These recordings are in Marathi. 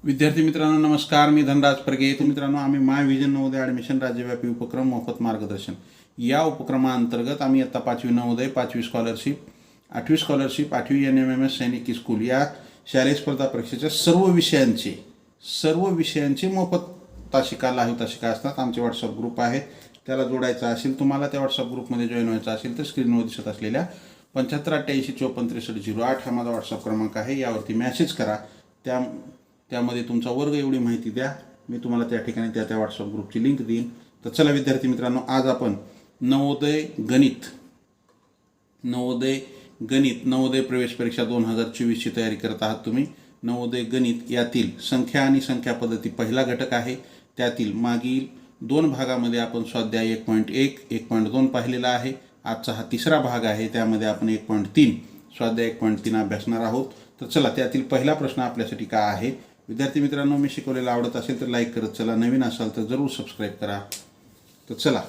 विद्यार्थी मित्रांनो नमस्कार. मी धनराज परगे. तर मित्रांनो आम्ही माय विजन नवोदय ॲडमिशन राज्यव्यापी उपक्रम मोफत मार्गदर्शन या उपक्रमाअंतर्गत आम्ही आता 5वी नवोदय, 5वी स्कॉलरशिप, 8वी स्कॉलरशिप, 8वी NMMS सैनिक स्कूल या शालेय स्पर्धा परीक्षेच्या सर्व विषयांचे मोफत तासिका लाईव्ह तासिका असतात. आमचे व्हॉट्सअप ग्रुप आहे, त्याला जोडायचा असेल तुम्हाला, त्या व्हॉट्सअप ग्रुपमध्ये जॉईन व्हायचं असेल तर स्क्रीनवर दिसत असलेल्या 7588546308 हा माझा व्हॉट्सअप क्रमांक आहे. यावरती मॅसेज करा. त्यामध्ये तुमचा वर्ग एवढी माहिती द्या. मी तुम्हाला त्या ठिकाणी त्या व्हॉट्सअप ग्रुपची लिंक देईन. तर चला विद्यार्थी मित्रांनो, आज आपण नवोदय प्रवेश परीक्षा 2024ची तयारी करत आहात. तुम्ही नवोदय गणित यातील संख्या आणि संख्या पद्धती पहिला घटक आहे. त्यातील मागील 2 भागामध्ये आपण स्वाध्याय 1.1, 1.2 पाहिलेला आहे. आजचा हा तिसरा भाग आहे, त्यामध्ये आपण 1.3 स्वाध्याय 1.3 अभ्यासणार आहोत. तर चला, त्यातील पहिला प्रश्न आपल्यासाठी काय आहे. विद्यार्थी मित्रांनो, मी शिकवलेलं आवडत असेल तर लाईक करत चला, नवीन असाल तर जरूर सबस्क्राईब करा. तर चला,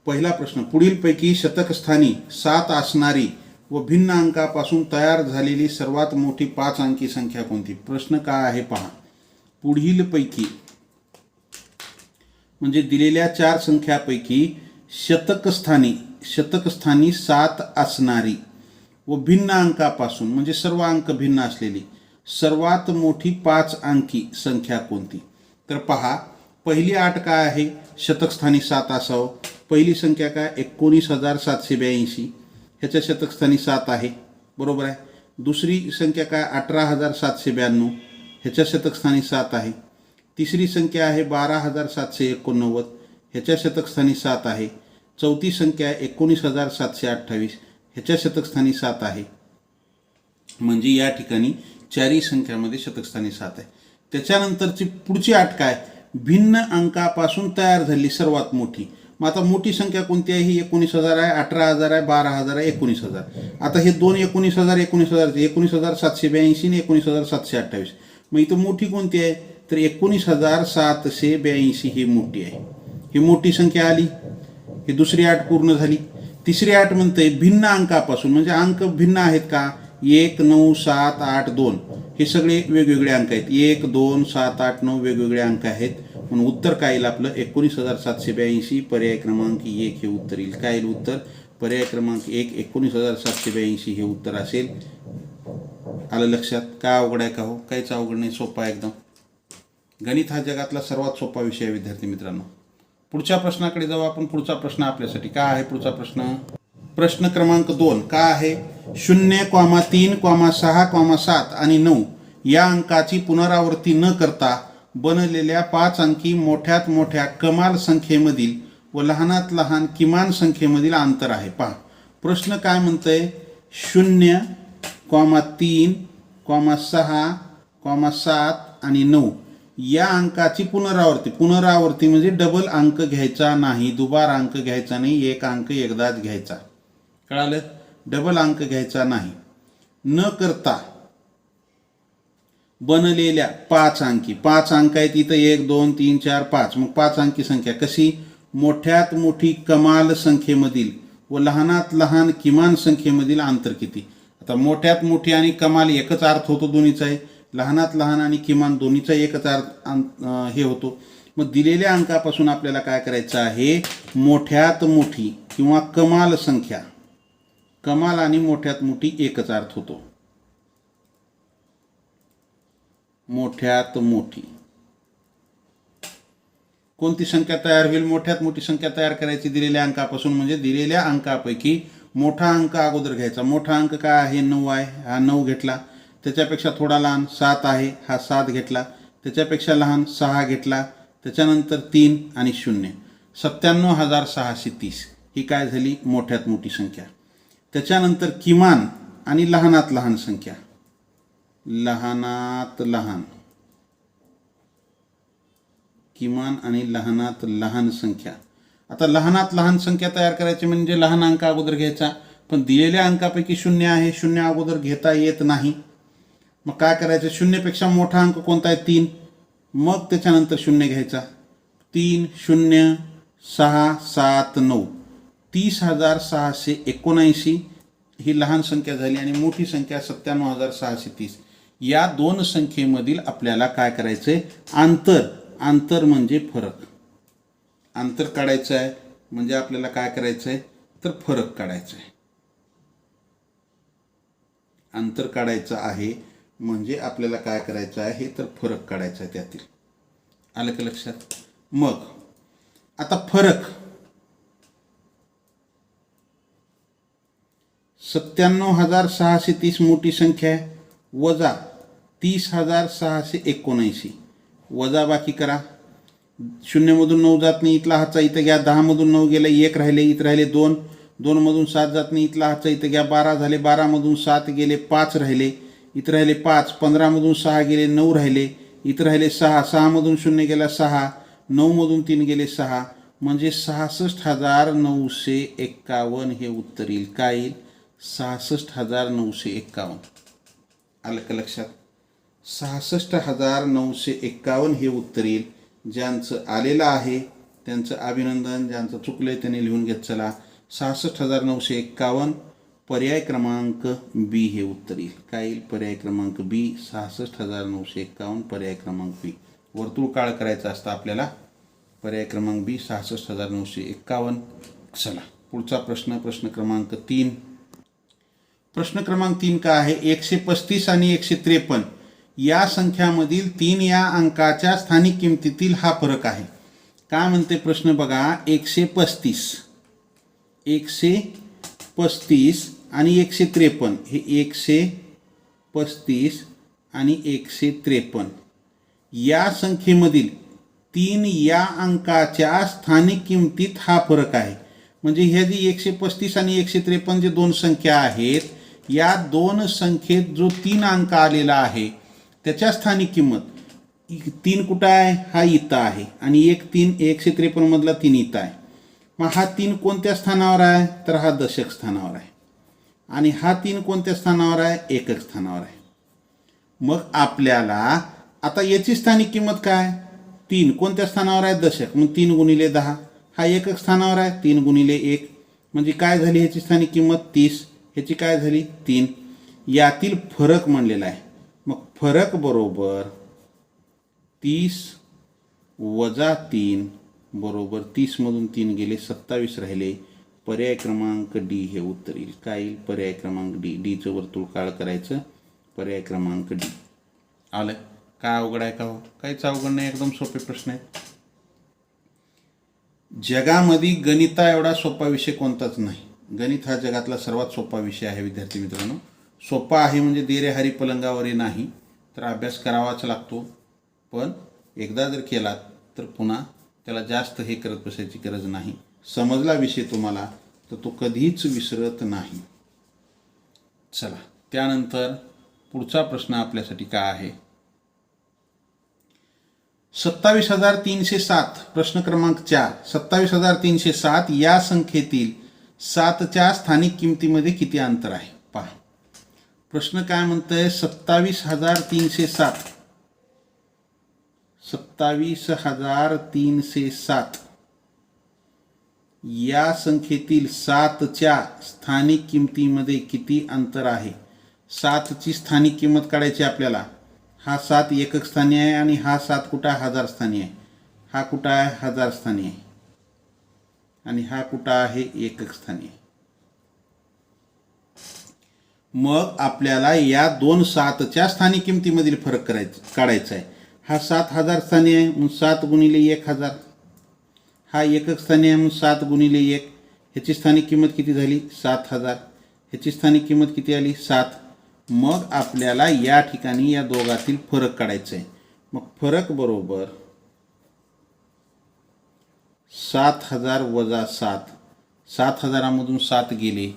पहिला प्रश्न. पुढीलपैकी शतकस्थानी 7 असणारी व भिन्न अंकापासून तयार झालेली सर्वात मोठी 5 अंकी संख्या कोणती. प्रश्न काय आहे पहा. पुढीलपैकी म्हणजे दिलेल्या 4 संख्यापैकी शतकस्थानी 7 असणारी व भिन्न अंकापासून म्हणजे सर्व अंक भिन्न असलेली सर्वात मोठी 5 अंकी संख्या कोणती. तर पहा, पहिली अट काय आहे. शतकस्थानी 7 असावं. पहिली संख्या काय, 19,782. ह्याच्या शतकस्थानी 7 आहे, बरोबर आहे. दुसरी संख्या काय, 18,792. ह्याच्या शतकस्थानी 7 आहे. तिसरी संख्या आहे 12,789. ह्याच्या शतकस्थानी 7 आहे. चौथी संख्या आहे 19,728. ह्याच्या शतकस्थानी 7 आहे. म्हणजे या ठिकाणी 4 संख्यामध्ये शतकस्थानी 7 आहे. त्याच्यानंतरची पुढची अट काय, भिन्न अंकापासून तयार झालेली सर्वात मोठी. मग आता मोठी संख्या कोणती आहे. ही 19,000 आहे, 18,000 आहे, 12,000 आहे, 19,000. आता हे दोन 19,000 19,782 आणि 19,728. मग इथं मोठी कोणती आहे, तर 19,782 ही मोठी आहे. ही मोठी संख्या आली. ही दुसरी अट पूर्ण झाली. तिसरी अट म्हणते भिन्न अंकापासून म्हणजे अंक भिन्न आहेत का. 1, 9, 7, 8, 2 हे सगळे वेगवेगळे अंक आहेत. 1, 2, 7, 8, 9 वेगवेगळे अंक आहेत. म्हणून उत्तर काय येईल आपलं 19,782. पर्याय क्रमांक 1 हे उत्तर येईल. काय येईल उत्तर, पर्याय क्रमांक 1 19,782 हे उत्तर असेल. आलं लक्षात. काय अवघड आहे का हो, काहीच अवघड नाही, सोपा आहे एकदम. गणित हा जगातला सर्वात सोपा विषय आहे विद्यार्थी मित्रांनो. पुढच्या प्रश्नाकडे जाऊ आपण. पुढचा प्रश्न आपल्यासाठी काय आहे. पुढचा प्रश्न क्रमांक 2 काय आहे. 0, 3, 6, 7 आणि 9 या अंकाची पुनरावृत्ती न करता बनलेल्या 5 अंकी मोठ्यात मोठ्या कमाल संख्येमधील व लहानात लहान किमान संख्येमधील अंतर आहे. पहा, प्रश्न काय म्हणतंय. 0, 3, 6, 7 आणि 9 या अंकाची पुनरावृत्ती म्हणजे डबल अंक घ्यायचा नाही, दुबार अंक घ्यायचा नाही, एक अंक एकदाच घ्यायचा. कळालं, डबल अंक घ्यायचा नाही. न करता बनलेल्या 5 अंक आहेत इथं. 1, 2, 3, 4, 5. मग 5 अंकी संख्या कशी, मोठ्यात मोठी कमाल संख्येमधील व लहानात लहान किमान संख्येमधील अंतर किती. आता मोठ्यात मोठी आणि कमाल एकच अर्थ होतो दोन्हीचा आहे. लहानात लहान आणि किमान दोन्हीचा एकच अर्थ हे होतो. मग दिलेल्या अंकापासून आपल्याला काय करायचं आहे, मोठ्यात मोठी किंवा कमाल संख्या, कमाल आणि मोठ्यात मोठी एकच अर्थ होतो. मोठ्यात मोठी कोणती संख्या तयार होईल, मोठ्यात मोठी संख्या तयार करायची दिलेल्या अंकापासून. म्हणजे दिलेल्या अंकापैकी मोठा अंक अगोदर घ्यायचा. मोठा अंक काय आहे, 9 आहे, हा 9 घेतला. त्याच्यापेक्षा थोडा लहान 7 आहे, हा 7 घेतला. त्याच्यापेक्षा लहान 6 घेतला. त्याच्यानंतर 3 आणि 0. 97,630 ही काय झाली, मोठ्यात मोठी संख्या. त्याच्यानंतर किमान आणि लहानात लहान संख्या. किमान आणि लहानात लहान संख्या. आता लहानात लहान संख्या तयार करायची म्हणजे लहान अंक अगोदर घ्यायचा. पण दिलेल्या अंकापैकी 0 आहे, 0 अगोदर घेता येत नाही. मग काय करायचं, 0 पेक्षा मोठा अंक कोणता आहे, 3. मग त्याच्यानंतर 0 घ्यायचा. 3, 0, 6, 7, 9 30,679 ही लहान संख्या झाली आणि मोठी संख्या 97,630 या दोन संख्येमधील आपल्याला काय करायचं आहे, अंतर म्हणजे फरक. अंतर काढायचं आहे म्हणजे आपल्याला काय करायचं आहे, तर फरक काढायचा आहे. अंतर काढायचं आहे म्हणजे आपल्याला काय करायचं आहे, तर फरक काढायचा आहे त्यातील. आलं का लक्षात? मग आता फरक 97,630 मोठी संख्या आहे वजा 30,679 वजा बाकी करा. 0मधून 9 जात नाही, इथला हातचा इथं घ्या. 10मधून 9 गेले, 1 राहिले, इथं राहिले 2. 2मधून 7 जात नाही, इथला हातचा इथं घ्या. 12 झाले, 12मधून 7 गेले, 5 राहिले, इथं राहिले 5. 15मधून 6 गेले, 9 राहिले, इथं राहिले 6. 6मधून 0 गेला 6, 9मधून 3 गेले 6, म्हणजे 66,951 हे उत्तर येईल. काय येईल? 66,951. आलं का लक्षात? 66,951 हे उत्तर येईल. ज्यांचं आलेलं आहे त्यांचं अभिनंदन, ज्यांचं चुकलं आहे त्यांनी लिहून घेत चला. 66,951 पर्याय क्रमांक बी हे उत्तर येईल. काय येईल? पर्याय क्रमांक बी. 66,951 पर्याय क्रमांक बी. वर्तुळ काळ करायचं असतं आपल्याला. पर्याय क्रमांक बी 66,951. चला पुढचा प्रश्न, प्रश्न क्रमांक 3. प्रश्न क्रमांक 3 का आहे, 135 आणि 153 या संख्यामधील 3 या अंकाच्या स्थानिक किमतीतील हा फरक आहे. काय म्हणते प्रश्न बघा, 135 आणि 153 हे 135 आणि 153 या संख्येमधील 3 या अंकाच्या स्थानिक किमतीत हा फरक आहे. म्हणजे ह्या जी 135 आणि 153 जे दोन संख्या आहेत, या दोन संख्येत जो 3 अंक आलेला आहे त्याच्या स्थानिक किंमत 3 कुठं आहे, हा इथं आहे, आणि 153 मधला 3 इथं आहे. मग हा 3 कोणत्या स्थानावर आहे, तर हा दशक स्थानावर आहे. आणि हा 3 कोणत्या स्थानावर आहे, एकक स्थानावर आहे. मग आपल्याला आता याची स्थानिक किंमत काय, 3 कोणत्या स्थानावर आहे, दशक. मग 3 गुणिले 10 हा एकक स्थानावर आहे, 3 गुणिले 1 म्हणजे काय झाली ह्याची स्थानिक किंमत 30. ह्याची काय झाली 3. यातील फरक म्हणलेला आहे. मग फरक बरोबर 30 वजा 3 बरोबर 30मधून 3 गेले 27 राहिले. पर्याय क्रमांक डी हे उत्तर येईल. काय येईल? पर्याय क्रमांक डी. डीचं वर्तुळ काळ करायचं. पर्याय क्रमांक डी. आलं? काय अवघड आहे का हो? काहीच अवघड नाही, एकदम सोपे प्रश्न आहेत. जगामध्ये गणिता एवढा सोपा विषय कोणताच नाही. गणित हा जगातला सर्वात सोपा विषय आहे विद्यार्थी मित्रांनो. सोपा आहे म्हणजे देरे हरी पलंगावरी नाही, तर अभ्यास करावाच लागतो. पण एकदा जर केला तर पुन्हा त्याला जास्त हे करत बसायची गरज नाही. समजला विषय तुम्हाला तर तो कधीच विसरत नाही. चला त्यानंतर पुढचा प्रश्न आपल्यासाठी काय आहे, 27,307 प्रश्न क्रमांक 4. 27,307 या संख्येतील 7च्या स्थानिक किमतीमध्ये किती अंतर आहे पहा. प्रश्न काय म्हणतंय, 27,307 या संख्येतील 7च्या स्थानिक किमतीमध्ये किती अंतर आहे. 7ची स्थानिक किंमत काढायची आपल्याला. हा 7 एकक स्थानी आहे आणि हा 7 कुठं आहे, हजार स्थानी आहे. हा कुठं आहे, हजार स्थानी आहे, आणि हा कुठं आहे, एकक स्थानी आहे. मग आपल्याला या दोन 7च्या स्थानिक किमतीमधील फरक काढायचा आहे. हा 7 हजार स्थानी आहे म्हणून 7 गुणिले 1000. हा एकक स्थानी आहे म्हणून 7 गुणिले 1. ह्याची स्थानिक किंमत किती झाली, 7000. ह्याची स्थानिक किंमत किती आली, 7. मग आपल्याला या ठिकाणी या दोघातील फरक काढायचा आहे. मग फरक बरोबर 7000 वजा 7. 7000मधून 7 गेले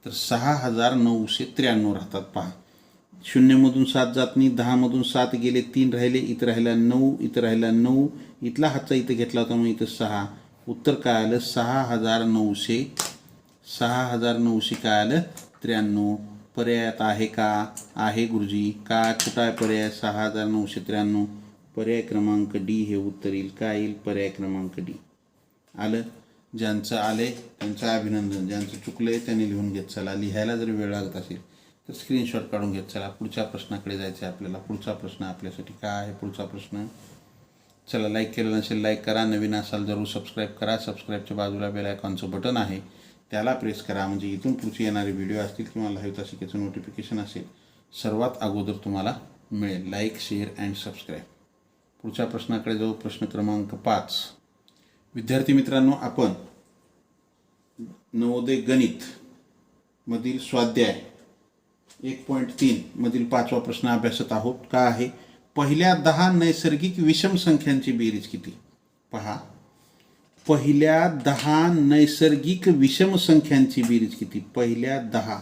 तर 6993 राहतात. पहा 0मधून 7 जात नाही, 10मधून 7 गेले, 3 राहिले, इथं राहिला 9, इथं राहिला 9, इथला हातचा इथं घेतला होता मग इथं 6. उत्तर काय आलं, 6900 काय आलं, 93. पर्यायात आहे का, आहे गुरुजी. काय कुठं आहे पर्याय, 6993. पर्याय क्रमांक डी हे उत्तर येईल. काय येईल, पर्याय क्रमांक डी. आलं? ज्यांचं आले त्यांचं अभिनंदन, ज्यांचं चुकलंय त्यांनी लिहून घेत चला. लिहायला जर वेळ लागत असेल तर स्क्रीनशॉट काढून घेत चला. पुढच्या प्रश्नाकडे जायचं आहे आपल्याला. पुढचा प्रश्न आपल्यासाठी काय आहे? पुढचा प्रश्न, चला, लाईक केलं नसेल लाईक करा, नवीन असाल जरूर सबस्क्राईब करा. सबस्क्राईबच्या बाजूला बेल आयकॉनचं बटन आहे, त्याला प्रेस करा, म्हणजे इथून पुढचे येणारे व्हिडिओ असतील किंवा लाईव्ह तासिकेचं नोटिफिकेशन असेल सर्वात अगोदर तुम्हाला मिळेल. Like, share and subscribe. पुढच्या प्रश्नाकडे जाऊ. प्रश्न क्रमांक 5. विद्यार्थी मित्रांनो, आपण नवोदय गणित मधील स्वाध्याय 1.3 मधील 5वा प्रश्न अभ्यासत आहोत. का आहे? पहिल्या 10 नैसर्गिक विषम संख्यांची बेरीज किती? पहा, पहिल्या 10 नैसर्गिक विषम संख्यांची बेरीज किती? पहिल्या 10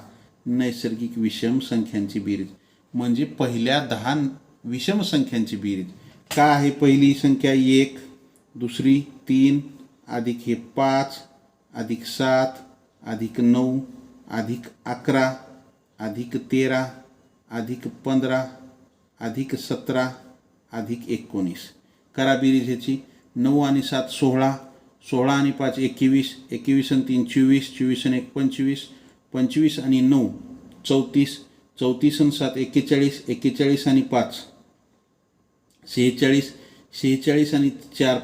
नैसर्गिक विषम संख्यांची बेरीज म्हणजे पहिल्या 10 विषम संख्यांची बेरीज. का आहे? पहिली संख्या 1, दुसरी 3, अधिक हे 5, अधिक 7, अधिक 9, अधिक 11, अधिक 13, अधिक 15, अधिक 17, अधिक 19. करा बेरीज ह्याची. 9 आणि 7 16, 16 आणि 5 21, 21 आणि 3 24, 24 आणि 1 25, 25 आणि 9 34, 34 आणि 7 41, 41 आणि 5 46, 46 आणि 4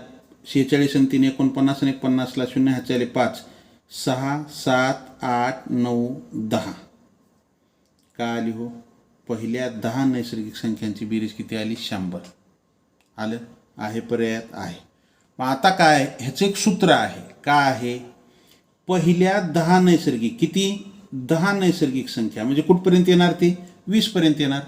46 आणि 3 49 आणि 50ला 0 ह्याच्याले 5 6 7 8 9 10. का आली हो? पहिल्या 10 नैसर्गिक संख्यांची बेरीज किती आली? 100. आलं आहे? पर्यायात आहे. मग आता काय? ह्याचं एक सूत्र आहे. का आहे? पहिल्या 10 नैसर्गिक किती? 10 नैसर्गिक संख्या म्हणजे कुठपर्यंत येणार? ते 20 पर्यंत येणार.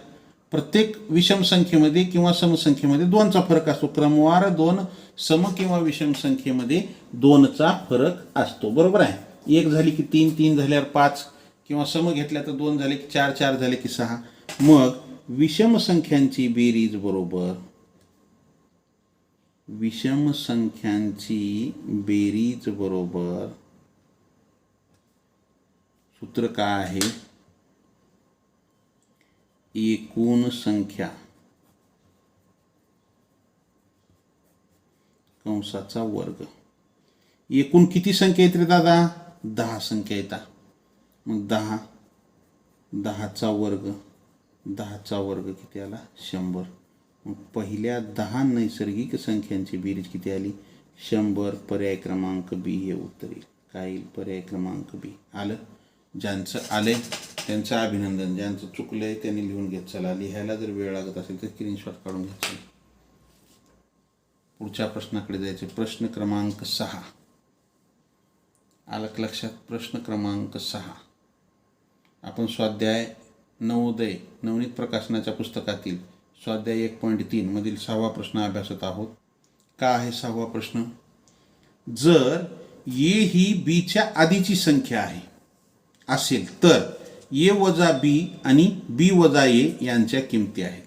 प्रत्येक विषम संख्येमध्ये किंवा समसंख्येमध्ये 2चा फरक असतो. क्रमवार 2 सम किंवा विषम संख्येमध्ये 2चा फरक असतो. बरोबर आहे. 1 झाली की 3, 3 झाल्यावर 5 किंवा सम घेतल्या तर 2 झाले की 4, 4 झाले की 6. मग विषम संख्यांची बेरीज बरोबर विषम संख्यांची बेरीज बरोबर सूत्र काय आहे? एकूण संख्या कंसाचा वर्ग. एकूण किती संख्या येते दादा? 10 संख्या येतात. मग 10, 10चा वर्ग, 10चा वर्ग किती आला? 100. मग पहिल्या 10 नैसर्गिक संख्यांची बेरीज किती आली? 100. पर्याय क्रमांक बी हे उत्तर येईल. काय येईल? पर्याय क्रमांक बी. आलं? ज्यांचं आले त्यांचं अभिनंदन, ज्यांचं चुकलंय त्यांनी लिहून घेत चला. लिहायला जर वेळ लागत असेल तर स्क्रीनशॉट काढून घ्यायचं. पुढच्या प्रश्नाकडे जायचे. प्रश्न क्रमांक 6. आलं लक्षात? प्रश्न क्रमांक 6 आपण स्वाध्याय नवोदय नवनीत प्रकाशनाच्या पुस्तकातील स्वाध्याय 1.3 मधील 6वा प्रश्न अभ्यासत आहोत. का आहे 6वा प्रश्न? जर ए ही बीच्या आधीची संख्या आहे असेल तर ए वजा बी आणि बी वजा ए यांच्या किमती आहेत.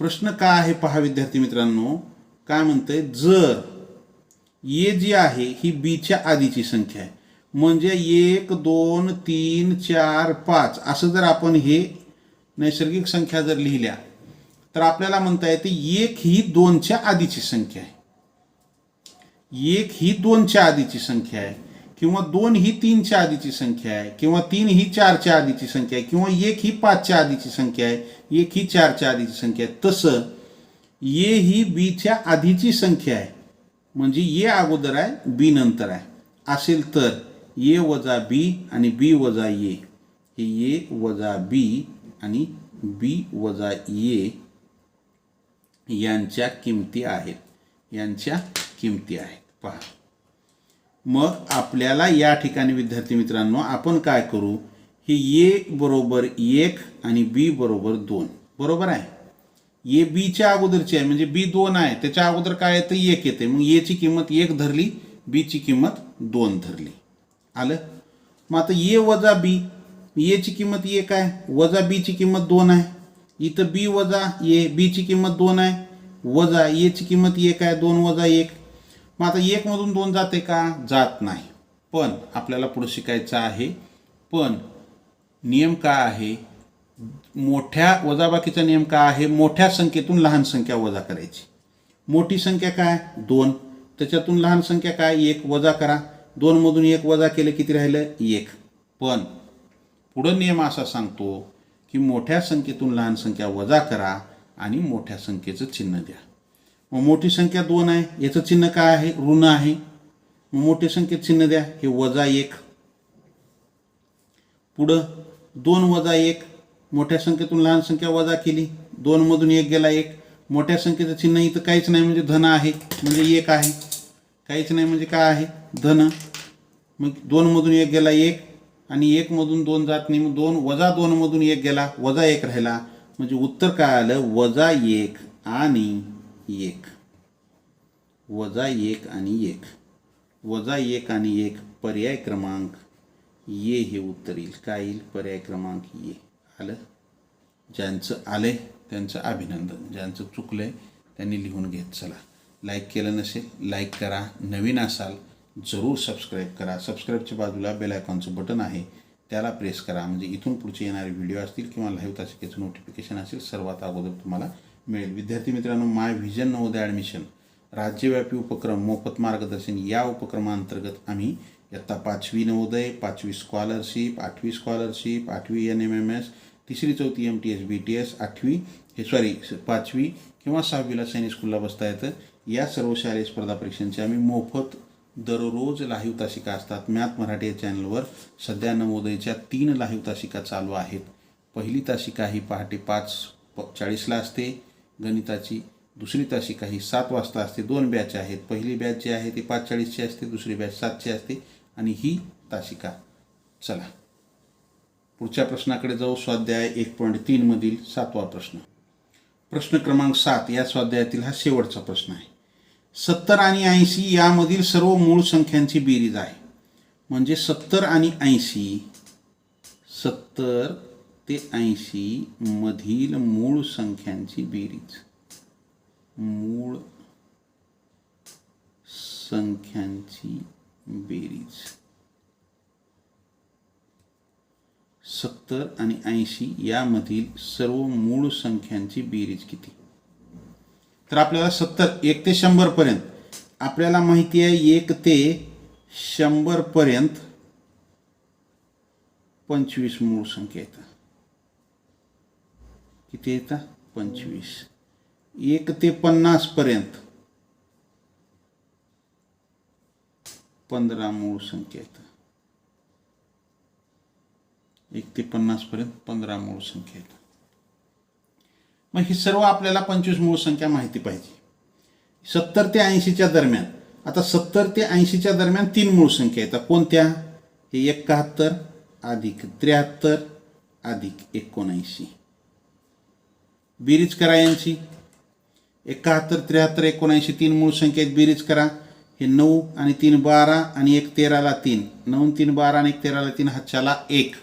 प्रश्न काय आहे पहा विद्यार्थी मित्रांनो. काय म्हणतंय? जर ए जी आहे ही बीच्या आधीची संख्या आहे म्हणजे 1 2 3 4 5 असं जर आपण हे नैसर्गिक संख्या जर लिहिल्या तर आपल्याला म्हणता येते 1 ही 2च्या आधीची संख्या आहे, 1 ही 2च्या आधीची संख्या आहे, किंवा 2 ही 3च्या आधीची संख्या आहे, किंवा 3 ही 4च्या आधीची संख्या आहे, किंवा 1 ही 5च्या आधीची संख्या आहे, 1 ही 4च्या आधीची संख्या आहे. तसं ए ही बीच्या आधीची संख्या आहे म्हणजे ए अगोदर आहे बी नंतर आहे असेल तर ए वजा बी आणि बी वजा ए हे ए वजा बी आणि बी वजा ए यांच्या किमती आहेत, यांच्या किमती आहेत. पहा मग आपल्याला या ठिकाणी विद्यार्थी मित्रांनो आपण काय करू? हे ए बरोबर 1 आणि बी बरोबर 2 बरोबर आहे. ए बीच्या अगोदरची आहे म्हणजे बी 2 आहे, त्याच्या अगोदर काय येतं? 1 येते. मग ए ची किंमत 1 धरली, बी ची किंमत 2 धरली. आलं? मग आता ए वजा बी, ए ची किंमत 1 आहे, वजा बी ची किंमत 2 आहे. इथं बी वजा ए, बी ची किंमत 2 आहे, वजा ए ची किंमत 1 आहे, 2 वजा 1. मग आता 1 मधून 2 जाते का? जात नाही. पण आपल्याला पुढे शिकायचं आहे. पण नियम काय आहे? मोठ्या वजाबाकीचा नियम काय आहे? मोठ्या संख्येतून लहान संख्या वजा करायची. मोठी संख्या काय? 2. त्याच्यातून लहान संख्या काय? 1 वजा करा. 2 मधून 1 वजा केलं किती राहिलं? 1. पण पुढं नियम असा सांगतो की मोठ्या संख्येतून लहान संख्या वजा करा आणि मोठ्या संख्येचं चिन्ह द्या. मग मोठी संख्या 2 आहे, याचं चिन्ह काय आहे? ऋण आहे. मग मोठ्या संख्येत चिन्ह द्या, हे -1. पुढं 2 - 1, मोठ्या संख्येतून लहान संख्या वजा केली, 2 मधून 1 गेला 1. मोठ्या संख्येचं चिन्ह इथं काहीच नाही म्हणजे धन आहे, म्हणजे 1 आहे. काहीच नाही म्हणजे काय आहे? धन. मग 2 मधून 1 गेला 1 आणि 1 मधून 2 जात नाही, मग 2 - 2 मधून 1 गेला, -1 राहिला. म्हणजे उत्तर काय आलं? -1 आणि 1. -1 आणि 1. -1 आणि 1 पर्याय क्रमांक ये हे उत्तर येईल. काय येईल? पर्याय क्रमांक ये. आलं? ज्यांचं आलंय त्यांचं अभिनंदन, ज्यांचं चुकलंय त्यांनी लिहून घेत चला. लाईक केलं नसेल लाईक करा, नवीन असाल जरूर सबस्क्राईब करा. सबस्क्राईबच्या बाजूला बेल आयकॉनचं बटन आहे, त्याला प्रेस करा, म्हणजे इथून पुढचे येणारे व्हिडिओ असतील किंवा लाईव्ह तासिकेचं नोटिफिकेशन असेल सर्वात अगोदर तुम्हाला मिळेल. विद्यार्थी मित्रांनो, माय व्हिजन नवोदय ॲडमिशन राज्यव्यापी उपक्रम मोफत मार्गदर्शन या उपक्रमांतर्गत आम्ही इयत्ता 5वी नवोदय, 5वी स्कॉलरशिप, 8वी स्कॉलरशिप, 8वी NMMS, 3री 4थी MTS BTS, 5वी किंवा 6वीला सैनिक स्कूलला बसता येतं, या सर्व शालेय स्पर्धा परीक्षांची आम्ही मोफत दररोज लाईव्ह तासिका असतात. मॅथ मराठी या चॅनलवर सध्या नवोदयच्या 3 लाईव्ह तासिका चालू आहेत. पहिली तासिका ही पहाटे 5:40ला असते गणिताची, दुसरी तासिका ही 7 वाजता असते. 2 बॅच आहेत. पहिली बॅच जी आहे ती 5:40ची असते, दुसरी बॅच 7ची असते आणि ही तासिका. चला पुढच्या प्रश्नाकडे जाऊ. स्वाध्याय 1.3 मधील 7वा प्रश्न. प्रश्न क्रमांक 7 या स्वाध्यायातील हा शेवटचा प्रश्न आहे. 70 आणि 80 यामधील सर्व मूळ संख्यांची बेरीज आहे. म्हणजे 70 आणि 80, 70 ते 80 मधील मूळ संख्यांची बेरीज. मूळ संख्यांची बेरीज 70 आणि 80 यामधील सर्व मूळ संख्यांची बेरीज किती? तर आपल्याला 1 ते 100 पर्यंत आपल्याला माहिती आहे. 1 ते 100 पर्यंत 25 मूळ संख्या येतात. किती येतात? 25. 1 ते 50 पर्यंत 15 मूळ संख्या येतात. 1 ते 50 पर्यंत 15 मूळ संख्या येतात. मग ही सर्व आपल्याला 25 मूळ संख्या माहिती पाहिजे. 70 ते 80च्या दरम्यान, आता 70 ते 80च्या दरम्यान 3 मूळ संख्या येतात. कोणत्या? हे 71 अधिक 73 अधिक 79. बेरीज करा यांची. 71, 73, 79 3 मूळ संख्येत बेरीज करा. हे 9 आणि 3 12 आणि 1 13ला 3. 9 3 12 आणि 1 13ला 3, हातच्याला 1.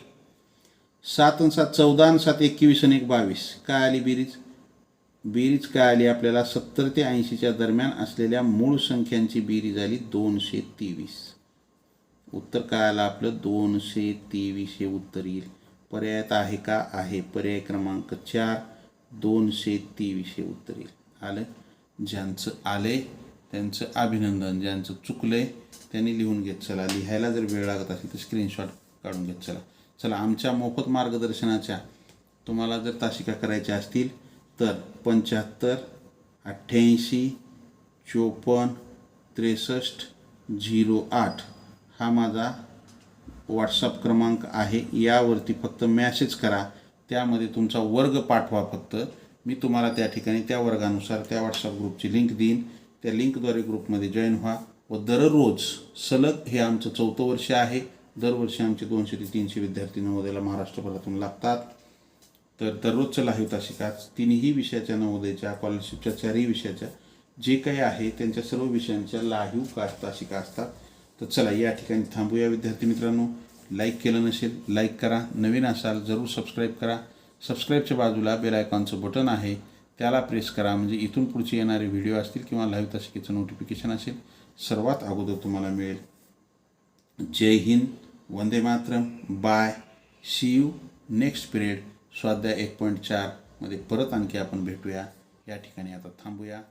7 आणि 7 14 आणि 7 21 आणि 1 22. काय आली बेरीज? बेरीज काय आली आपल्याला? 70 ते 80च्या दरम्यान असलेल्या मूळ संख्यांची बेरीज आली 223. उत्तर काय आलं आपलं? 223 हे उत्तर येईल. पर्यायात आहे का? आहे. पर्याय क्रमांक 4 223 हे उत्तर येईल. आलं? ज्यांचं आले त्यांचं अभिनंदन, ज्यांचं चुकलंय त्यांनी लिहून घेत चला. लिहायला जर वेळ लागत असेल तर स्क्रीनशॉट काढून घेत चला. चला आमच्या मोफत मार्गदर्शनाच्या तुम्हाला जर तासिका करायच्या असतील तर 75 88 54 63 08 हा माझा व्हॉट्सअप क्रमांक आहे. यावरती फक्त मॅसेज करा, त्यामध्ये तुमचा वर्ग पाठवा. फक्त मी तुम्हाला त्या ठिकाणी त्या वर्गानुसार त्या व्हॉट्सअप ग्रुपची लिंक देईन. त्या लिंकद्वारे ग्रुपमध्ये जॉईन व्हा व दररोज सलग हे आमचं 4थं वर्ष आहे. दरवर्षी आमचे 200 ते 300 विद्यार्थी नवोदयला महाराष्ट्रभरातून लागतात. तर दररोजचं लाईव्ह तासिका 3ही विषयाच्या नवोदयच्या, स्कॉलरशिपच्या 4ही विषयाच्या जे काही आहे त्यांच्या सर्व विषयांच्या लाईव्ह तासिका असतात. तर चला या ठिकाणी थांबूया विद्यार्थी मित्रांनो. लाईक केलं नसेल लाईक करा, नवीन असाल जरूर सबस्क्राईब करा. सबस्क्राईबच्या बाजूला बेल आयकॉनचं बटन आहे, त्याला प्रेस करा, म्हणजे इथून पुढचे येणारे व्हिडिओ असतील किंवा लाईव्ह तासिकेचं नोटिफिकेशन असेल सर्वात अगोदर तुम्हाला मिळेल. जय हिंद, वंदे मातरम, bye, see you next period. स्वाध्याय 1.4 मध्ये परत आणखी आपण भेटूया. या ठिकाणी आता थांबूया.